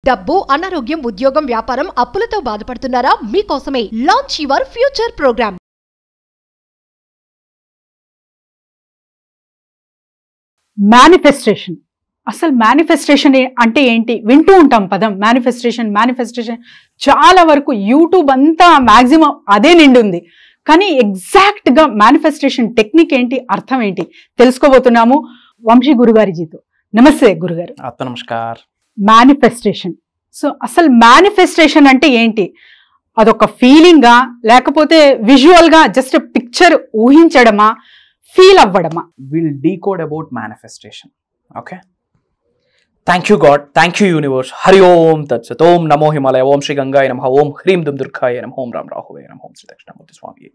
డబ్బు, అనారోగ్యం, ఉద్యోగం, వ్యాపారం, అప్పులతో బాధపడుతున్నారా? మీకోసమే launch your future program. Manifestation. అసలు మేనిఫెస్టేషన్ అంటే ఏంటి? వింటూ ఉంటాం పదం మేనిఫెస్టేషన్. చాలా వరకు యూట్యూబ్ అంతా మాక్సిమం అదే నిండి ఉంది. కానీ ఎగ్జాక్ట్గా మేనిఫెస్టేషన్ టెక్నిక్ ఏంటి, అర్థం ఏంటి తెలుసుకోబోతున్నాము వంశీ గురుగారిజీతో. నమస్తే గురుగారు. నమస్కార్. మేనిఫెస్టేషన్. సో అసలు మేనిఫెస్టేషన్ అంటే ఏంటి? అదొక ఫీలింగా, లేకపోతే విజువల్గా జస్ట్ పిక్చర్ ఊహించడమా, ఫీల్ అవ్వడమా? Will decode about manifestation. Okay, thank you God, thank you universe. Hari Om తత్సత్. ఓం నమో హిమాలయ. ఓం శ్రీ గంగాయ నమః. ఓం హ్రీం దుమ్ దుర్గాయ నమః. ఓం రామ్ రాహువే నమః. ఓం శ్రీ దక్షిణామూర్తి స్వామి.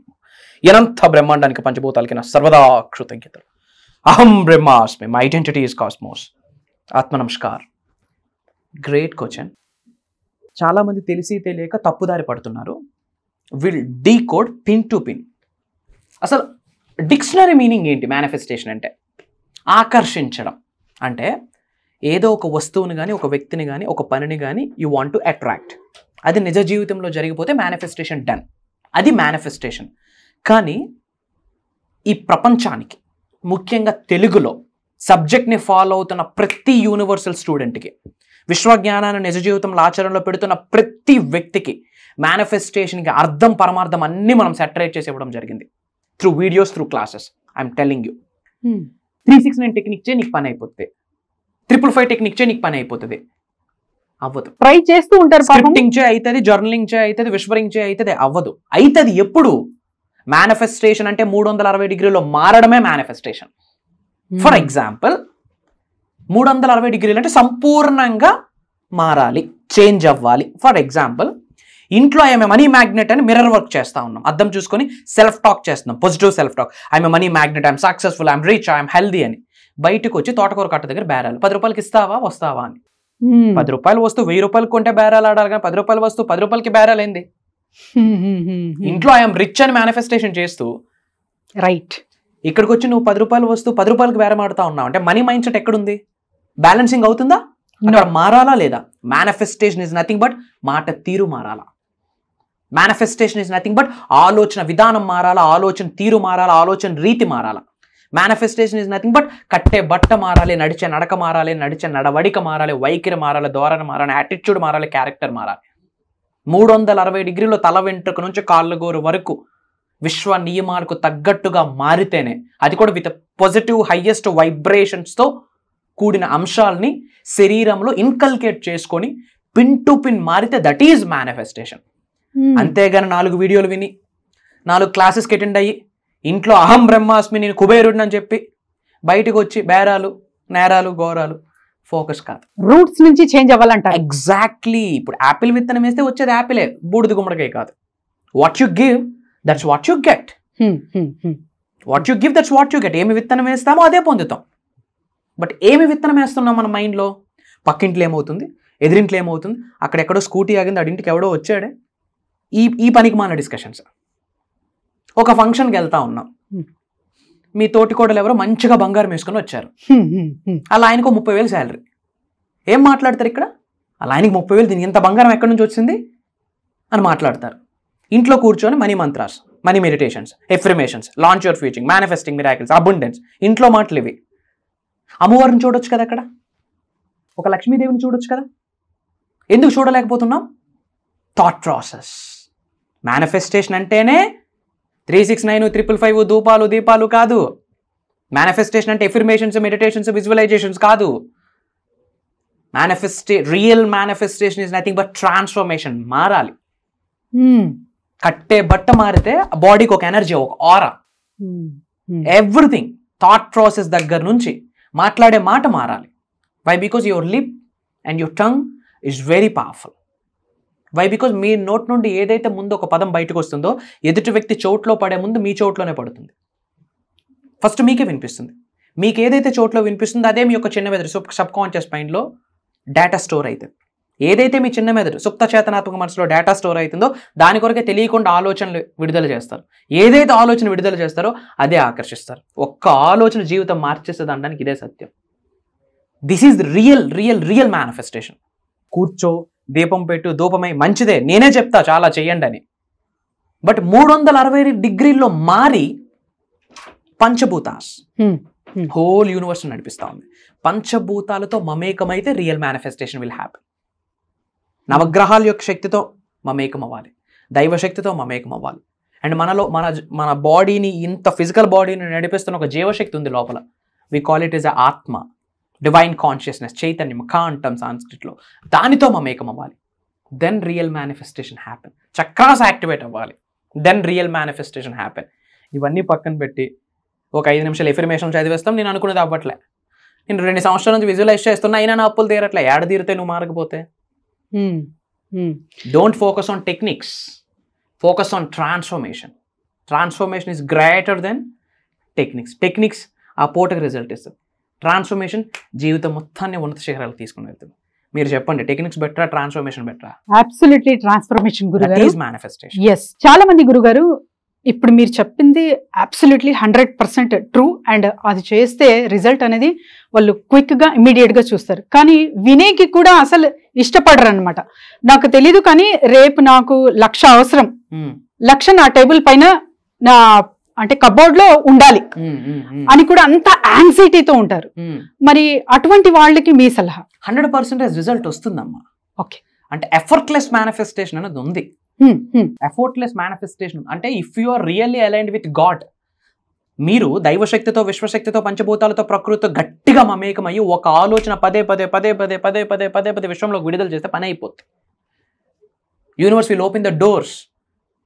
అనంత బ్రహ్మాండానికి పంచభూతాలకి నా సర్వదా కృతజ్ఞతలు. అహం బ్రహ్మాస్మి. My identity is cosmos. ఆత్మ నమస్కార్. Great question. చాలామంది తెలిసి తెలియక తప్పుదారి పడుతున్నారు. Will decode pin to pin. అసలు డిక్షనరీ మీనింగ్ ఏంటి? మేనిఫెస్టేషన్ అంటే ఆకర్షించడం. అంటే ఏదో ఒక వస్తువుని కానీ, ఒక వ్యక్తిని కానీ, ఒక పనిని కానీ యూ వాంట్ టు అట్రాక్ట్. అది నిజ జీవితంలో జరిగిపోతే మేనిఫెస్టేషన్ డన్. అది మేనిఫెస్టేషన్. కానీ ఈ ప్రపంచానికి, ముఖ్యంగా తెలుగులో సబ్జెక్ట్ని ఫాలో అవుతున్న ప్రతి యూనివర్సల్ స్టూడెంట్కి, విశ్వజ్ఞానాన్ని నిజ జీవితంలో ఆచరణలో పెడుతున్న ప్రతి వ్యక్తికి మేనిఫెస్టేషన్కి అర్థం, పరమార్థం అన్నీ మనం సెటరేట్ చేసి ఇవ్వడం జరిగింది. Through videos, through classes. I'm telling you. 369 technique చే నీకు పని అయిపోతుంది. 555 టెక్నిక్ చే నీకు పని అయిపోతుంది. అవ్వదు. ట్రై చేస్తూ ఉంటారు. స్క్రిప్టింగ్ చే అవుతుంది, జర్నలింగ్ చే అవుతుంది, విస్పరింగ్ చే అవుతుంది. అవ్వదు. అవుతుంది ఎప్పుడు? మేనిఫెస్టేషన్ అంటే 360 డిగ్రీలో మారడమే మేనిఫెస్టేషన్. ఫర్ ఎగ్జాంపుల్, 360 డిగ్రీలు అంటే సంపూర్ణంగా మారాలి, చేంజ్ అవ్వాలి. ఫర్ ఎగ్జాంపుల్, ఇంట్లో ఐఎమ్ మనీ మ్యాగ్నెట్ అని మిర్రర్ వర్క్ చేస్తా ఉన్నాం. అద్దం చూసుకొని సెల్ఫ్ టాక్ చేస్తున్నాం, positive self talk. I'm money magnet, I'm successful, I'm rich, I'm healthy అని. బయటకు వచ్చి తోటకూర కట్ట దగ్గర బేరాలు. 10 రూపాయలకి ఇస్తావా, వస్తావా అని. 10 రూపాయలు వస్తువు 1000 రూపాయలు కొంటే బేరాలు ఆడాలి, కానీ 10 రూపాయలు వస్తువు 10 రూపాయలకి బేరాలు ఏంది? ఇంట్లో ఐఎమ్ రిచ్ అని మేనిఫెస్టేషన్ చేస్తూ, రైట్, ఇక్కడికి వచ్చి నువ్వు 10 రూపాయలు వస్తువు 10 రూపాయలకి బేరం ఆడుతా ఉన్నావు అంటే మనీ మైండ్ సెట్ ఎక్కడుంది? బ్యాలెన్సింగ్ అవుతుందా? అక్కడ మారాలా లేదా? మేనిఫెస్టేషన్ ఇస్ నథింగ్ బట్ మాట తీరు మారాలా. మేనిఫెస్టేషన్ ఇస్ నథింగ్ బట్ ఆలోచన విధానం మారాలా, ఆలోచన తీరు మారాలా, ఆలోచన రీతి మారాలా. మేనిఫెస్టేషన్ ఇస్ నథింగ్ బట్ కట్టే బట్ట మారాలి, నడిచే నడక మారాలి, నడిచే నడవడిక మారాలి, వైఖరి మారాలి, ధోరణ మారాలి, యాటిట్యూడ్ మారాలి, క్యారెక్టర్ మారాలి. 360 డిగ్రీలో తల వెంట్రుక నుంచి కాళ్ళు గోరు వరకు విశ్వ నియమాలకు తగ్గట్టుగా మారితేనే, అది కూడా విత్ పాజిటివ్ హైయెస్ట్ వైబ్రేషన్స్తో కూడిన అంశాలని శరీరంలో ఇన్కల్కేట్ చేసుకొని పిన్ టు పిన్ మారితే దట్ ఈజ్ మేనిఫెస్టేషన్. అంతేగాని 4 వీడియోలు విని, 4 క్లాసెస్కి అటెండ్ అయ్యి, ఇంట్లో అహం బ్రహ్మాస్మి నేను కుబేరుడిని అని చెప్పి బయటకు వచ్చి బేరాలు, నేరాలు, ఘోరాలు ఫోకస్ కాదు. రూట్స్ నుంచి చేంజ్ అవ్వాలంట. ఎగ్జాక్ట్లీ. ఇప్పుడు యాపిల్ విత్తనం వేస్తే వచ్చేది యాపిలే, బూడిద గుమ్మడికాయ కాదు. What you give that's what you get. What you give that's what you get. ఏమి విత్తనం వేస్తామో అదే పొందుతాం. బట్ ఏమి విత్తనం వేస్తున్నాం మన మైండ్లో? పక్కింట్లో ఏమవుతుంది, ఎదిరింట్లో ఏమవుతుంది, అక్కడెక్కడో స్కూటీ ఆగింది, అడింటికి ఎవడో వచ్చాడే, ఈ పనికి మాన డిస్కషన్స్. ఒక ఫంక్షన్కి వెళ్తా ఉన్నాం, మీ తోటికోడలు ఎవరో మంచిగా బంగారం వేసుకొని వచ్చారు. అలా ఆయనకు 30,000 శాలరీ. ఏం మాట్లాడతారు ఇక్కడ? అలా ఆయనకి 30,000, దీనికి ఇంత బంగారం ఎక్కడి నుంచి వచ్చింది అని మాట్లాడతారు. ఇంట్లో కూర్చొని money mantras, money meditations, affirmations, launch your future, manifesting miracles, abundance, ఇంట్లో మాటలు ఇవి. అమ్మవారిని చూడొచ్చు కదా అక్కడ, ఒక లక్ష్మీదేవిని చూడొచ్చు కదా. ఎందుకు చూడలేకపోతున్నాం? Thought process. మేనిఫెస్టేషన్ అంటేనే 369, 555 ధూపాలు దీపాలు కాదు. మేనిఫెస్టేషన్ అంటే ఎఫర్మేషన్స్, మెడిటేషన్స్, విజువలైజేషన్స్ కాదు. Real manifestation is nothing but transformation. మారాలి. కట్టే బట్ట మారితే బాడీకి ఒక ఎనర్జీ, ఒక ఆరా, ఎవ్రీథింగ్. థాట్ ప్రాసెస్ దగ్గర నుంచి మాట్లాడే మాట మారాలి. Why? Because your lip and your tongue is very powerful. Why? Because మీ నోట్ నుండి ఏదైతే ముందు ఒక పదం బయటకు వస్తుందో, ఎదుటి వ్యక్తి చోట్లో పడే ముందు మీ చోట్లోనే పడుతుంది. ఫస్ట్ మీకే వినిపిస్తుంది. మీకు ఏదైతే చోట్లో వినిపిస్తుందో అదే మీ యొక్క చిన్న మెదడు, సబ్ కాన్షియస్ మైండ్లో డేటా స్టోర్ అవుతుంది. ఏదైతే మీ చిన్న మెదడు, సుప్త చేతనాత్మక మనసులో డేటా స్టోర్ అవుతుందో దాని కొరకే తెలియకుండా ఆలోచనలు విడుదల చేస్తారు. ఏదైతే ఆలోచన విడుదల చేస్తారో అదే ఆకర్షిస్తారు. ఒక్క ఆలోచన జీవితం మార్చేస్తుంది అనడానికి ఇదే సత్యం. This is real real real manifestation. కూర్చో, దీపం పెట్టు, ధూపమై, మంచిదే, నేనే చెప్తా చాలా చెయ్యండి అని. బట్ 360 డిగ్రీల్లో మారి పంచభూతాస్ హోల్ యూనివర్స్ నడిపిస్తా ఉంది. పంచభూతాలతో మమేకమైతే రియల్ మేనిఫెస్టేషన్ విల్ హ్యాపెన్. నవగ్రహాల యొక్క శక్తితో మమేకం అవ్వాలి, దైవశక్తితో మమేకం అవ్వాలి. అండ్ మనలో మన బాడీని, ఇంత ఫిజికల్ బాడీని నడిపిస్తున్న ఒక జీవశక్తి ఉంది లోపల. We call it is a atma, divine consciousness, చైతన్యం, కా అంటాం సాంస్క్రిట్లో. దానితో మమేకం అవ్వాలి. Then real manifestation happen. Chakras activate అవ్వాలి. Then real manifestation happen. ఇవన్నీ పక్కన పెట్టి ఒక 5 నిమిషాలు ఎఫర్మేషన్ చదివేస్తాం, నేను అనుకునేది అవ్వట్లే, నేను 2 సంవత్సరాల నుంచి విజువలైజ్ చేస్తున్నా, అయినా నా అప్పులు తీరట్లే. ఏడ తీరితే నువ్వు మారకపోతే? Don't focus on techniques, focus on transformation. Transformation is greater than techniques. Techniques ఆ పూటకి రిజల్ట్ ఇస్తుంది. ట్రాన్స్ఫర్మేషన్ జీవితం మొత్తాన్ని ఉన్నత శిఖరాలకు తీసుకుని వెళ్తుంది. మీరు చెప్పండి, టెక్నిక్స్ బెటరా, ట్రాన్స్ఫర్మేషన్ బెటరా? అబ్సల్యూట్లీ ట్రాన్స్ఫర్మేషన్ గురుగారు. మేనిఫెస్టేషన్. ఎస్, చాలా మంది గురుగారు ఇప్పుడు మీరు చెప్పింది అబ్సల్యూట్లీ 100% ట్రూ. అండ్ అది చేస్తే రిజల్ట్ అనేది వాళ్ళు క్విక్గా ఇమ్మీడియట్గా చూస్తారు. కానీ వినేకి కూడా అసలు ఇష్టపడరు అనమాట. నాకు తెలీదు కానీ రేపు నాకు 1,00,000 అవసరం, 1,00,000 నా టేబుల్ పైన, నా అంటే కబోర్డ్ లో ఉండాలి అని కూడా అంత యాంగ్జైటీతో ఉంటారు. మరి అటువంటి వాళ్ళకి మీ సలహా? 100% రిజల్ట్ వస్తుందమ్మా. ఓకే, అంటే ఎఫర్ట్లెస్ మేనిఫెస్టేషన్ అనేది ఉంది. ఎఫర్ట్లెస్ మేనిఫెస్టేషన్ అంటే if you are really aligned with God, మీరు దైవశక్తితో, విశ్వశక్తితో, పంచభూతాలతో, ప్రకృతితో గట్టిగా మమేకమయ్యి ఒక ఆలోచన పదే పదే పదే పదే పదే పదే పదే పదే విశ్వంలోకి విడుదల చేస్తే పని అయిపోతుంది. Universe will open the doors.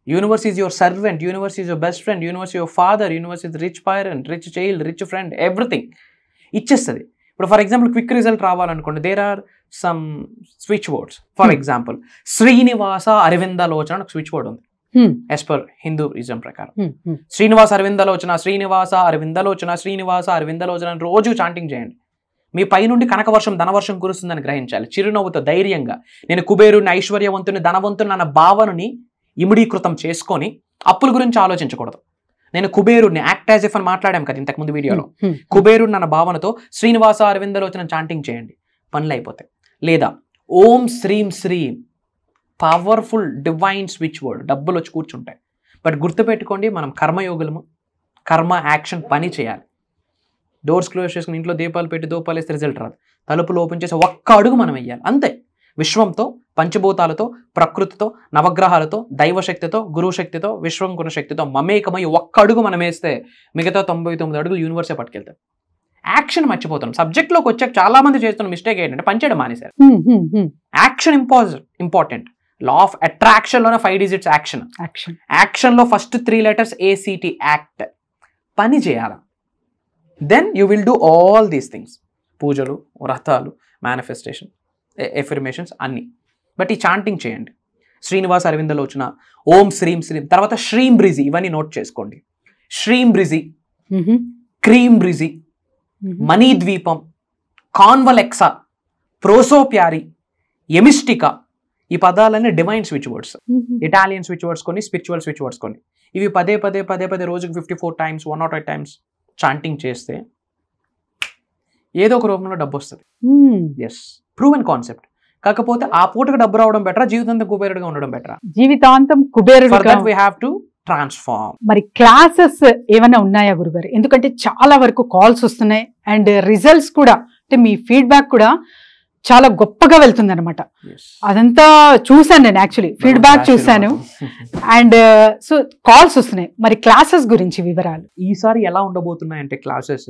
Universe is your servant, universe is your best friend, universe your father, universe is rich parent, rich child, rich friend, everything ఇచ్చేస్తుంది. ఇప్పుడు ఫర్ ఎగ్జాంపుల్ క్విక్ రిజల్ట్ రావాలనుకోండి, there are some switch words. For example Srinivasa Aravindalochana ఒక switch word ఉంది as per Hinduism ప్రకారం. శ్రీనివాస అరవిందలోచన, శ్రీనివాస అరవిందలోచన, శ్రీనివాస అరవిందలోచన అని రోజు chanting చేయండి. మీ పైనుండి కనకవర్షం, ధనవర్షం కురుస్తుందని గ్రహించాలి. చిరునవ్వుతో ధైర్యంగా నేను కుబేరుని, ఐశ్వర్యవంతుని, ధనవంతుని అన్న భావనని ఇమిడీకృతం చేసుకొని అప్పుల గురించి ఆలోచించకూడదు. నేను కుబేరుడిని, యాక్ట్ యాజ్ ఇఫ్ అని మాట్లాడాం కదా ఇంతకుముందు వీడియోలో. కుబేరుడిని అన్న భావనతో శ్రీనివాస అరవిందలోచన చాంటింగ్ చేయండి, పనులు అయిపోతాయి. లేదా ఓం శ్రీం శ్రీం, పవర్ఫుల్ డివైన్ స్విచ్ వర్డ్, డబ్బులు వచ్చి కూర్చుంటాయి. బట్ గుర్తుపెట్టుకోండి, మనం కర్మయోగులము, కర్మ యాక్షన్ పని చేయాలి. డోర్స్ క్లోజ్ చేసుకుని ఇంట్లో దీపాలు పెట్టి దూపాలు వేస్తే రిజల్ట్ రాదు. తలుపులు ఓపెన్ చేసి ఒక్క అడుగు మనం వెయ్యాలి అంతే. విశ్వంతో, పంచభూతాలతో, ప్రకృతితో, నవగ్రహాలతో, దైవశక్తితో, గురుశక్తితో, విశ్వం గుణశక్తితో మమేకమై ఒక్క అడుగు మనం వేస్తే మిగతా 99 అడుగులు యూనివర్సే పట్టుకెళ్తారు. యాక్షన్ మర్చిపోతాం. సబ్జెక్ట్లోకి వచ్చాక చాలా మంది చేస్తున్న మిస్టేక్ ఏంటంటే పనిచేయడం మానేశారు. Action important. Law of attraction లోనే 5 digits యాక్షన్. యాక్షన్ లో ఫస్ట్ 3 letters ACT, యాక్ట్. పని చేయాలి. Then you will do all these things. పూజలు, వ్రతాలు, మేనిఫెస్టేషన్, ఎఫర్మేషన్స్ అన్ని. బట్ ఈ చాంటింగ్ చేయండి. శ్రీనివాస అరవిందలోచన, ఓం శ్రీం శ్రీం, తర్వాత శ్రీం బ్రిజి, ఇవన్నీ నోట్ చేసుకోండి. శ్రీం బ్రిజి, క్రీం బ్రిజి, మనీ ద్వీపం, కాన్వలెక్సా, ప్రోసోప్యారి, ఎమిస్టికా, ఈ పదాలన్నీ divine switch words. Italian switch words కొన్ని, స్పిరిచువల్ స్విచ్ వర్డ్స్ కొన్ని. ఇవి పదే పదే పదే పదే రోజుకి 54 times, 108 times చాంటింగ్ చేస్తే ఏదో ఒక రూపంలో డబ్బు వస్తుంది. Yes, proven concept. కాకపోతే ఆ పూటకు డబ్బు రావడం బెటరా, జీవితాంతం కుబేరుడుగా ఉండడం బెటరా? జీవితాంతం కుబేరుడుగా. We have to transform. మరి క్లాసెస్ ఏమైనా ఉన్నాయా గురుగారు? ఎందుకంటే చాలా వరకు కాల్స్ వస్తున్నాయి అండ్ రిజల్ట్స్ కూడా, అంటే మీ ఫీడ్బ్యాక్ కూడా చాలా గొప్పగా వెళ్తుంది అనమాట. అదంతా చూసాను నేను, యాక్చువల్లీ ఫీడ్బ్యాక్ చూసాను. అండ్ సో కాల్స్ వస్తున్నాయి. మరి క్లాసెస్ గురించి వివరాలు ఈసారి ఎలా ఉండబోతున్నాయంటే క్లాసెస్,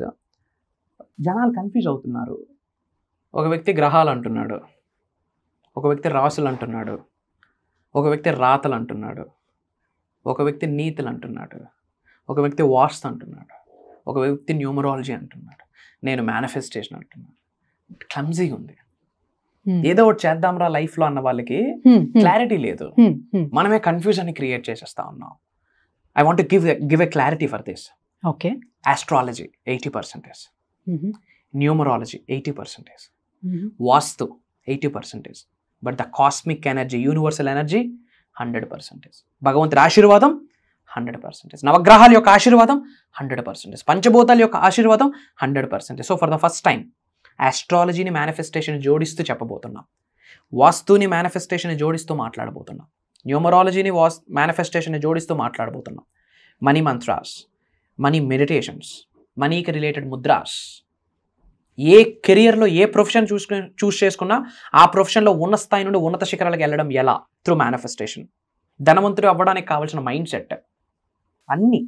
జనాలు కన్ఫ్యూజ్ అవుతున్నారు. ఒక వ్యక్తి గ్రహాలు అంటున్నాడు, ఒక వ్యక్తి రాసులు అంటున్నాడు, ఒక వ్యక్తి రాతలు అంటున్నాడు, ఒక వ్యక్తి నీతులు అంటున్నాడు, ఒక వ్యక్తి వాస్తు అంటున్నాడు, ఒక వ్యక్తి న్యూమరాలజీ అంటున్నాడు, నేను మేనిఫెస్టేషన్ అంటున్నాను. క్లమ్జీగా ఉంది. ఏదో ఒకటి చేద్దాంరా లైఫ్లో అన్న వాళ్ళకి క్లారిటీ లేదు. మనమే కన్ఫ్యూజన్ క్రియేట్ చేసేస్తా ఉన్నాం. I want give a clarity for this. Okay, astrology 80%, numerology 80%, vastu 80%, but the cosmic energy, universal energy 100%. భగవంతుడి ఆశీర్వాదం 100%, నవగ్రహాల యొక్క ఆశీర్వాదం 100%, పంచభూతాల యొక్క ఆశీర్వాదం 100%. So for the first time ఆస్ట్రాలజీని మేనిఫెస్టేషన్ జోడిస్తూ చెప్పబోతున్నాం. వాస్తుని మేనిఫెస్టేషన్ జోడిస్తూ మాట్లాడబోతున్నాం. న్యూమరాలజీని మేనిఫెస్టేషన్ జోడిస్తూ మాట్లాడబోతున్నాం. మనీ మంత్రాస్, మనీ మెడిటేషన్స్, మనీకి రిలేటెడ్ ముద్రాస్, ఏ కెరియర్లో ఏ ప్రొఫెషన్ చూస్ చేసుకున్నా ఆ ప్రొఫెషన్లో ఉన్న స్థాయి నుండి ఉన్నత శిఖరాలకు వెళ్ళడం ఎలా? Through manifestation. ధనవంతుడు అవ్వడానికి కావాల్సిన మైండ్ సెట్, అన్నీ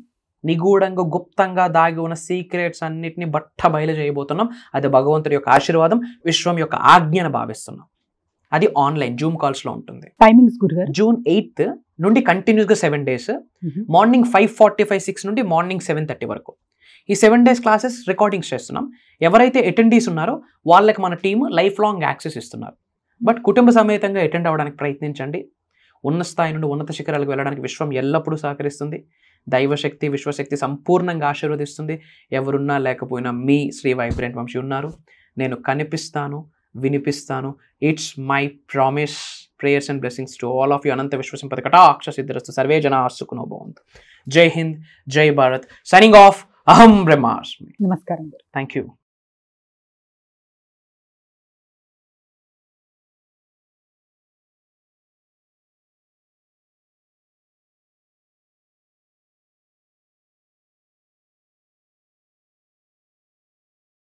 నిగూఢంగా గుప్తంగా దాగి ఉన్న సీక్రెట్స్ అన్నిటిని బట్ట బయలు చేయబోతున్నాం. అది భగవంతుడి యొక్క ఆశీర్వాదం, విశ్వం యొక్క ఆజ్ఞను భావిస్తున్నాం. అది ఆన్లైన్ జూమ్ కాల్స్లో ఉంటుంది. టైమింగ్స్ గురుగారు? June 8th నుండి కంటిన్యూస్గా 7 days, మార్నింగ్ 5:45, 6 నుండి మార్నింగ్ 7:30 వరకు. ఈ 7 days క్లాసెస్ రికార్డింగ్స్ చేస్తున్నాం. ఎవరైతే అటెండీస్ ఉన్నారో వాళ్ళకి మన టీమ్ లైఫ్ లాంగ్ యాక్సెస్ ఇస్తున్నారు. బట్ కుటుంబ సమేతంగా అటెండ్ అవ్వడానికి ప్రయత్నించండి. ఉన్న స్థాయి నుండి ఉన్నత శిఖరాలకు వెళ్ళడానికి విశ్వం ఎల్లప్పుడూ సహకరిస్తుంది. దైవశక్తి, విశ్వశక్తి సంపూర్ణంగా ఆశీర్వదిస్తుంది. ఎవరున్నా లేకపోయినా మీ శ్రీ వైబ్రెంట్ వంశీ ఉన్నారు. నేను కనిపిస్తాను, వినిపిస్తాను. It's my promise. Prayers and blessings to all of you. అనంత విశ్వసింపద కటాక్ష సిద్ధిరస్తు. సర్వే జనా సుఖినో భవంతు. జై హింద్, జై భారత్. Signing off. అహం బ్రహ్మాస్మి. నమస్కారం. Thank you.